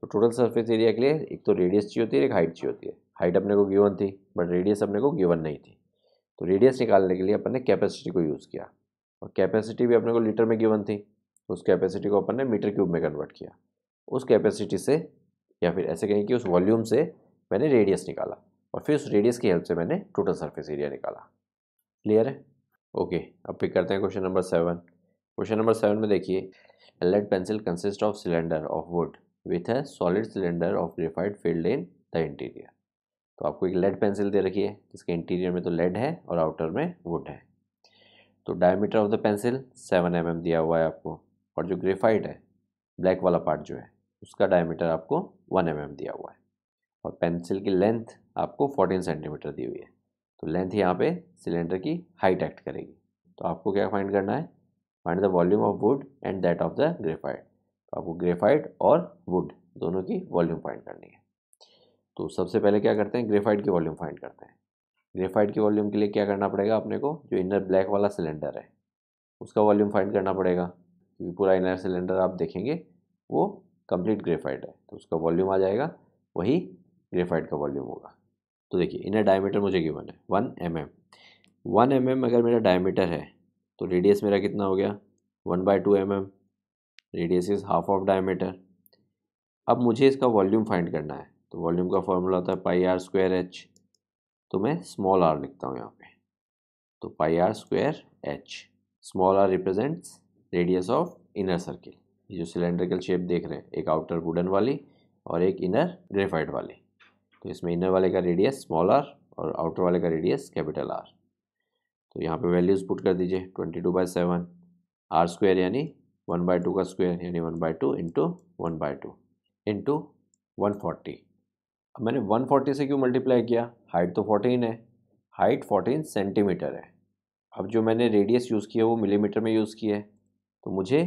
तो टोटल सरफेस एरिया के लिए एक तो रेडियस चाहिए होती है, एक हाइट चाहिए होती है। हाइट अपने को गिवन थी बट रेडियस अपने को गिवन नहीं थी, तो रेडियस निकालने के लिए अपन ने कैपेसिटी को यूज़ किया, और कैपेसिटी भी अपने को लीटर में गिवन थी, तो उस कैपेसिटी को अपन ने मीटर क्यूब में कन्वर्ट किया। उस कैपेसिटी से, या फिर ऐसे कहें कि उस वॉल्यूम से मैंने रेडियस निकाला, और फिर उस रेडियस की हेल्प से मैंने टोटल सरफेस एरिया निकाला। क्लियर है। ओके, अब पिक करते हैं क्वेश्चन नंबर 7। क्वेश्चन नंबर 7 में देखिए, lead pencil consist of cylinder of wood with a solid cylinder of graphite filled in the interior. तो आपको एक लेड पेंसिल दे रखी है जिसके इंटीरियर में तो लेड है और आउटर में वुड है। तो diameter of the pencil 7 mm दिया हुआ है आपको, और जो ग्रेफाइट है ब्लैक वाला पार्ट जो है उसका डायमीटर आपको 1 mm दिया हुआ है, और पेंसिल की लेंथ आपको 14 सेंटीमीटर दी हुई है। तो लेंथ यहाँ पे सिलेंडर की हाइट एक्ट करेगी। तो आपको क्या फाइंड करना है, find the volume of would and that of the graphite. तो आपको ग्रेफाइट और वुड दोनों की वॉल्यूम फाइंड करनी है। तो सबसे पहले क्या करते हैं, ग्रेफाइट की वॉल्यूम फाइंड करते हैं। ग्रेफाइट की वॉल्यूम के लिए क्या करना पड़ेगा अपने को, जो इनर ब्लैक वाला सिलेंडर है उसका वॉल्यूम फाइंड करना पड़ेगा, क्योंकि पूरा इनर सिलेंडर आप देखेंगे वो कंप्लीट ग्रेफाइट है, तो उसका वॉल्यूम आ जाएगा, वही ग्रेफाइट का वॉल्यूम होगा। तो देखिए इनर डायमीटर मुझे गिवन है 1 mm। 1 mm अगर मेरा डायमीटर है तो रेडियस मेरा कितना हो गया 1/2 mm। Radius is half of diameter. अब मुझे इसका वॉल्यूम फाइंड करना है, तो वॉल्यूम का फॉर्मूला होता है πr²h। तो मैं स्मॉल r लिखता हूँ यहाँ पे, तो πr²h। Small r represents radius of inner circle. ये जो सिलेंड्रिकल शेप देख रहे हैं, एक आउटर वुडन वाली और एक इनर ग्रेफाइट वाली, तो इसमें इनर वाले का रेडियस स्मॉल r और आउटर वाले का रेडियस कैपिटल R। तो यहाँ पे वैल्यूज़ पुट कर दीजिए 22/7, r² यानी 1/2 का स्क्वायर यानी 1/2 इंटू 1/2 इंटू 140। अब मैंने 140 से क्यों मल्टीप्लाई किया, हाइट तो 14 है, हाइट 14 सेंटीमीटर है। अब जो मैंने रेडियस यूज़ किया वो मिलीमीटर में यूज़ किया है, तो मुझे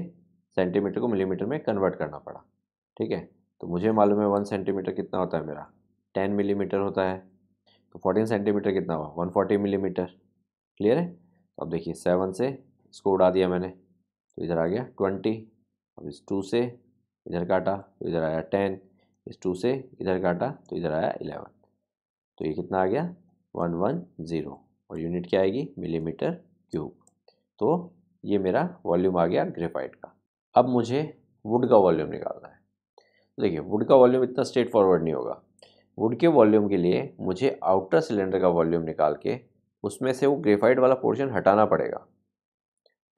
सेंटीमीटर को मिलीमीटर में कन्वर्ट करना पड़ा। ठीक है, तो मुझे मालूम है 1 सेंटीमीटर कितना होता है मेरा 10 मिलीमीटर होता है, तो 14 सेंटीमीटर कितना हुआ 140 मिलीमीटर। क्लियर है। तो अब देखिए 7 से इसको उड़ा दिया मैंने, तो इधर आ गया 20। अब इस 2 से इधर काटा तो इधर आया 10, इस 2 से इधर काटा तो इधर आया 11। तो ये कितना आ गया 110, और यूनिट क्या आएगी मिलीमीटर क्यूब। तो ये मेरा वॉल्यूम आ गया ग्रेफाइट का। अब मुझे वुड का वॉल्यूम निकालना है। तो देखिए वुड का वॉल्यूम इतना स्ट्रेट फॉरवर्ड नहीं होगा। वुड के वॉल्यूम के लिए मुझे आउटर सिलेंडर का वॉल्यूम निकाल के उसमें से वो ग्रेफाइट वाला पोर्शन हटाना पड़ेगा,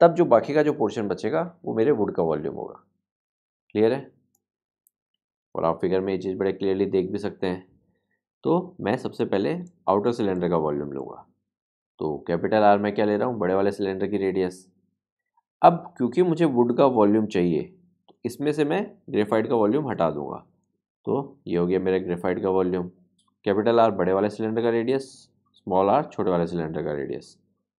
तब जो बाकी का जो पोर्शन बचेगा वो मेरे वुड का वॉल्यूम होगा। क्लियर है। और आप फिगर में ये चीज़ बड़े क्लियरली देख भी सकते हैं। तो मैं सबसे पहले आउटर सिलेंडर का वॉल्यूम लूँगा, तो कैपिटल आर मैं क्या ले रहा हूँ बड़े वाले सिलेंडर की रेडियस। अब क्योंकि मुझे वुड का वॉल्यूम चाहिए तो इसमें से मैं ग्रेफाइट का वॉल्यूम हटा दूंगा, तो ये हो गया मेरा ग्रेफाइट का वॉल्यूम। कैपिटल आर बड़े वाले सिलेंडर का रेडियस, स्मॉल आर छोटे वाले सिलेंडर का रेडियस।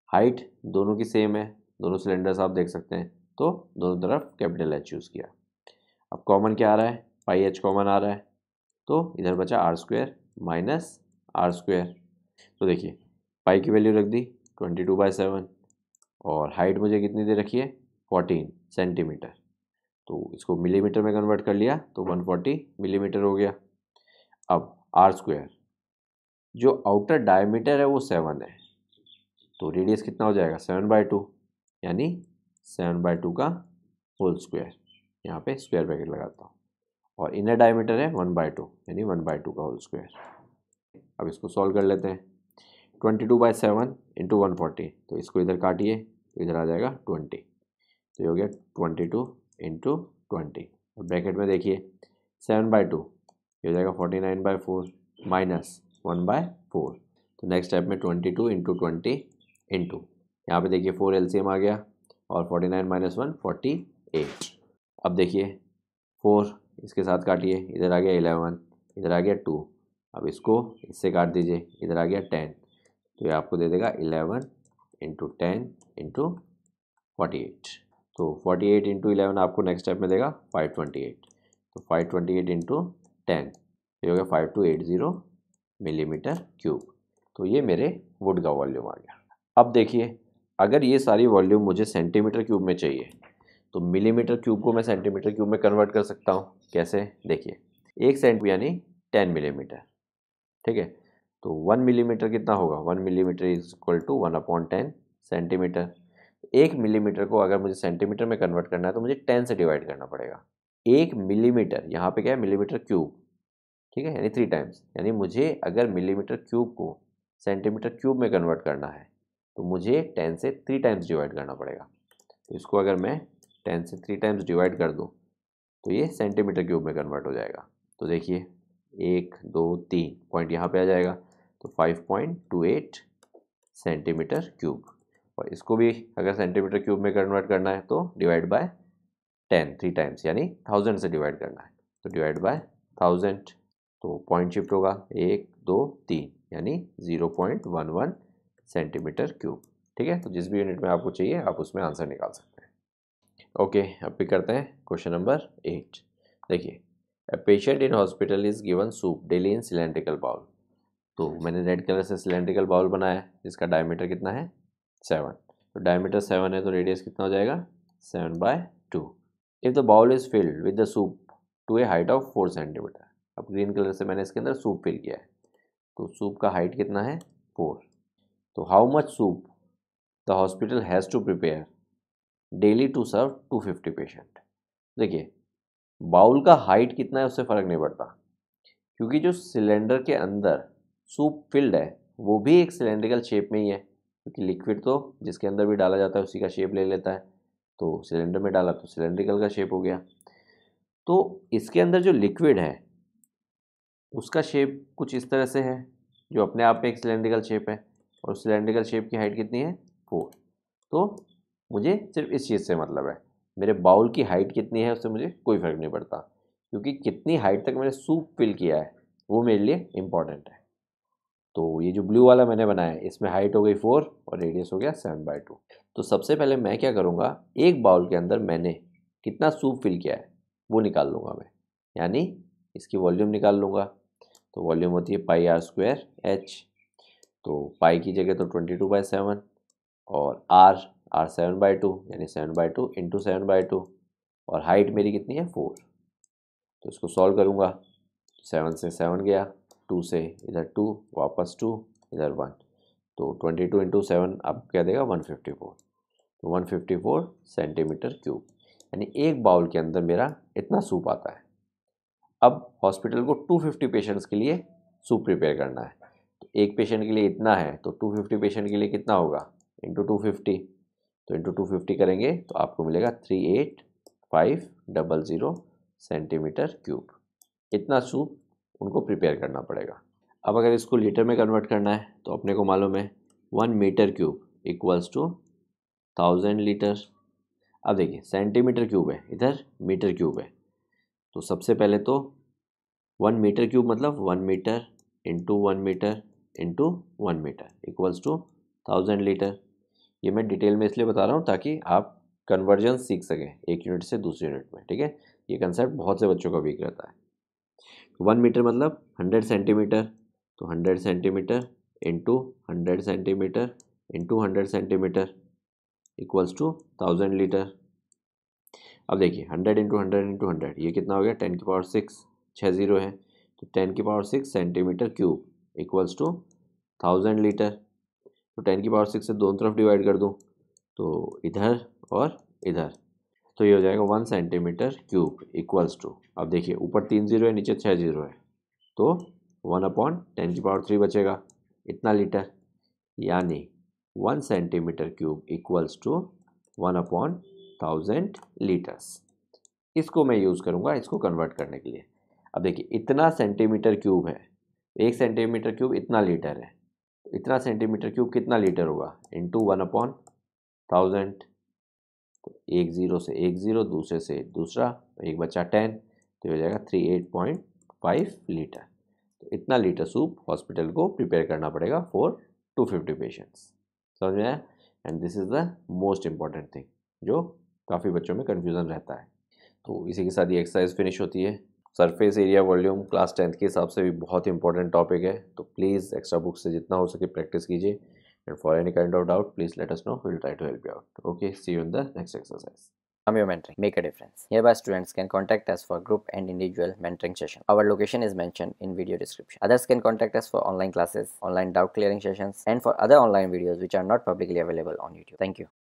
हाइट दोनों की सेम है, दोनों सिलेंडर्स आप देख सकते हैं, तो दोनों तरफ कैपिटल एच यूज़ किया। अब कॉमन क्या आ रहा है, पाई एच कॉमन आ रहा है, तो इधर बचा r² माइनस r²। तो देखिए पाई की वैल्यू रख दी 22/7 और हाइट मुझे कितनी दे रखी है 14 सेंटीमीटर, तो इसको मिलीमीटर में कन्वर्ट कर लिया तो 140 मिलीमीटर हो गया। अब r², जो आउटर डायमीटर है वो 7 है, तो रेडियस कितना हो जाएगा 7/2 यानी 7/2 का होल स्क्वायर। यहाँ पे स्क्वायर ब्रैकेट लगाता हूँ, और इनर डायमीटर है 1/2 यानी 1/2 का होल स्क्वायर। अब इसको सॉल्व कर लेते हैं। 22/7 इंटू 140, तो इसको इधर काटिए तो इधर आ जाएगा 20, तो ये हो गया 22 इंटू 20। और ब्रैकेट में देखिए 7/2 ये हो जाएगा 49/4 माइनस 1/4। तो नेक्स्ट स्टेप में 22 इंटू 20 इंटू, यहाँ पे देखिए 4 एलसीएम आ गया और 49 माइनस 1 48। अब देखिए 4 इसके साथ काटिए, इधर आ गया 11, इधर आ गया 2। अब इसको इससे काट दीजिए, इधर आ गया 10, तो ये आपको दे देगा 11 इंटू 10 इंटू 48। तो 48 इंटू 11 आपको नेक्स्ट स्टेप में देगा 528, तो 528 इंटू 10 ये हो गया 5280 मिलीमीटर क्यूब। तो ये मेरे वुड का वॉल्यूम आ गया। अब देखिए अगर ये सारी वॉल्यूम मुझे सेंटीमीटर क्यूब में चाहिए, तो मिलीमीटर क्यूब को मैं सेंटीमीटर क्यूब में कन्वर्ट कर सकता हूँ। कैसे, देखिए 1 सेंट यानी 10 मिलीमीटर। ठीक है, तो 1 मिलीमीटर कितना होगा, 1 millimetre is equal to 1/10 centimetre. 1 millimetre को अगर मुझे सेंटीमीटर में कन्वर्ट करना है तो मुझे 10 से डिवाइड करना पड़ेगा। 1 मिलीमीटर यहाँ पे क्या है मिलीमीटर क्यूब, ठीक है, यानी 3 टाइम्स, यानी मुझे अगर मिलीमीटर क्यूब को सेंटीमीटर क्यूब में कन्वर्ट करना है तो मुझे 10 से 3 टाइम्स डिवाइड करना पड़ेगा। तो इसको अगर मैं 10 से 3 टाइम्स डिवाइड कर दूँ तो ये सेंटीमीटर क्यूब में कन्वर्ट हो जाएगा। तो देखिए 1 2 3 पॉइंट यहाँ पे आ जाएगा, तो 5.28 सेंटीमीटर क्यूब। और इसको भी अगर सेंटीमीटर क्यूब में कन्वर्ट करना है तो डिवाइड बाय 10 3 टाइम्स यानी 1000 से डिवाइड करना है, तो डिवाइड बाय 1000, तो पॉइंट शिफ्ट होगा 1 2 3 यानी 0.11 सेंटीमीटर क्यूब। ठीक है, तो जिस भी यूनिट में आपको चाहिए आप उसमें आंसर निकाल सकते हैं। ओके, अब भी करते हैं क्वेश्चन नंबर 8। देखिए A patient in hospital is given soup daily in cylindrical bowl. तो मैंने रेड कलर से सिलेंड्रिकल बाउल बनाया है जिसका डायमीटर कितना है 7. तो डायमीटर 7 है तो रेडियस कितना हो जाएगा 7/2. If the bowl is filled with the soup to a height of 4 centimetre. अब ग्रीन कलर से मैंने इसके अंदर सूप फिल किया है तो सूप का हाइट कितना है 4. तो how much soup the hospital has to prepare daily to serve 250 patient. देखिए बाउल का हाइट कितना है उससे फ़र्क नहीं पड़ता क्योंकि जो सिलेंडर के अंदर सूप फिल्ड है वो भी एक सिलेंड्रिकल शेप में ही है क्योंकि लिक्विड तो जिसके अंदर भी डाला जाता है उसी का शेप ले लेता है. तो सिलेंडर में डाला तो सिलेंड्रिकल का शेप हो गया. तो इसके अंदर जो लिक्विड है उसका शेप कुछ इस तरह से है जो अपने आप में एक सिलेंड्रिकल शेप है और सिलेंड्रिकल शेप की हाइट कितनी है 4. तो मुझे सिर्फ इस चीज़ से मतलब है मेरे बाउल की हाइट कितनी है उससे मुझे कोई फ़र्क नहीं पड़ता क्योंकि कितनी हाइट तक मैंने सूप फिल किया है वो मेरे लिए इम्पॉर्टेंट है. तो ये जो ब्लू वाला मैंने बनाया है इसमें हाइट हो गई 4 और रेडियस हो गया 7/2. तो सबसे पहले मैं क्या करूँगा एक बाउल के अंदर मैंने कितना सूप फिल किया है वो निकाल लूँगा मैं यानी इसकी वॉल्यूम निकाल लूँगा. तो वॉल्यूम होती है πr²h. तो पाई की जगह तो 22/7 और r 7/2 यानी 7/2 इंटू 7/2 और हाइट मेरी कितनी है 4. तो इसको सॉल्व करूँगा 7 से 7 गया 2 से इधर 2 वापस 2 इधर 1 तो 22 इंटू 7 अब क्या देगा 154. तो 154 सेंटीमीटर क्यूब यानी एक बाउल के अंदर मेरा इतना सूप आता है. अब हॉस्पिटल को 250 पेशेंट्स के लिए सूप प्रिपेयर करना है. तो एक पेशेंट के लिए इतना है तो 250 पेशेंट के लिए कितना होगा इंटू 250. तो इंटू 250 करेंगे तो आपको मिलेगा 38500 सेंटीमीटर क्यूब. इतना सूप उनको प्रिपेयर करना पड़ेगा. अब अगर इसको लीटर में कन्वर्ट करना है तो अपने को मालूम है 1 metre cube equals to 1000 litre. अब देखिए सेंटीमीटर क्यूब है इधर मीटर क्यूब है तो सबसे पहले तो 1 मीटर क्यूब मतलब 1 metre into 1 metre into 1 metre equals to 1000 litre. ये मैं डिटेल में इसलिए बता रहा हूँ ताकि आप कन्वर्जन सीख सकें एक यूनिट से दूसरे यूनिट में. ठीक है ये कंसेप्ट बहुत से बच्चों का वीक रहता है. 1 मीटर मतलब 100 सेंटीमीटर तो 100 centimetre into 100 centimetre into 100 centimetre equals to 1000 litre. अब देखिए 100 इंटू 100 इंटू 100 ये कितना हो गया 10⁶ 6 0 है तो 10⁶ centimetre cube equals to 1000 litre. तो 10⁶ से दोनों तरफ डिवाइड कर दूँ तो इधर और इधर तो ये हो जाएगा 1 सेंटीमीटर क्यूब इक्वल्स टू. अब देखिए ऊपर 3 0 है नीचे 6 0 है तो 1/10⁻³ बचेगा इतना लीटर यानी 1 centimetre cube equals to 1/1000 litres. इसको मैं यूज़ करूँगा इसको कन्वर्ट करने के लिए. अब देखिए इतना सेंटीमीटर क्यूब है 1 सेंटीमीटर क्यूब इतना लीटर है. इतना सेंटीमीटर क्यूब कितना लीटर होगा इंटू 1/1000. तो एक 0 से एक 0 दूसरे से दूसरा एक बचा 10 तो हो जाएगा 38.5 लीटर. तो इतना लीटर सूप हॉस्पिटल को प्रिपेयर करना पड़ेगा फॉर 250 पेशेंट्स. समझ में आया. And this is the most important thing जो काफ़ी बच्चों में कन्फ्यूज़न रहता है. तो इसी के साथ ये एक्सरसाइज फिनिश होती है. Surface area volume class 10th के हिसाब से भी बहुत इंपॉर्टेंट टॉपिक है तो प्लीज़ एक्स्ट्रा बुक से जितना हो सके प्रैक्टिस कीजिए. And for any kind of doubt please let us know. We will try to help you out. Okay see you in the next exercise. Your mentoring make a difference. Hereby students can contact us for group and individual mentoring session. Our location is mentioned in video description. Others can contact us for online classes, online doubt clearing sessions, and for other online videos which are not publicly available on YouTube. Thank you.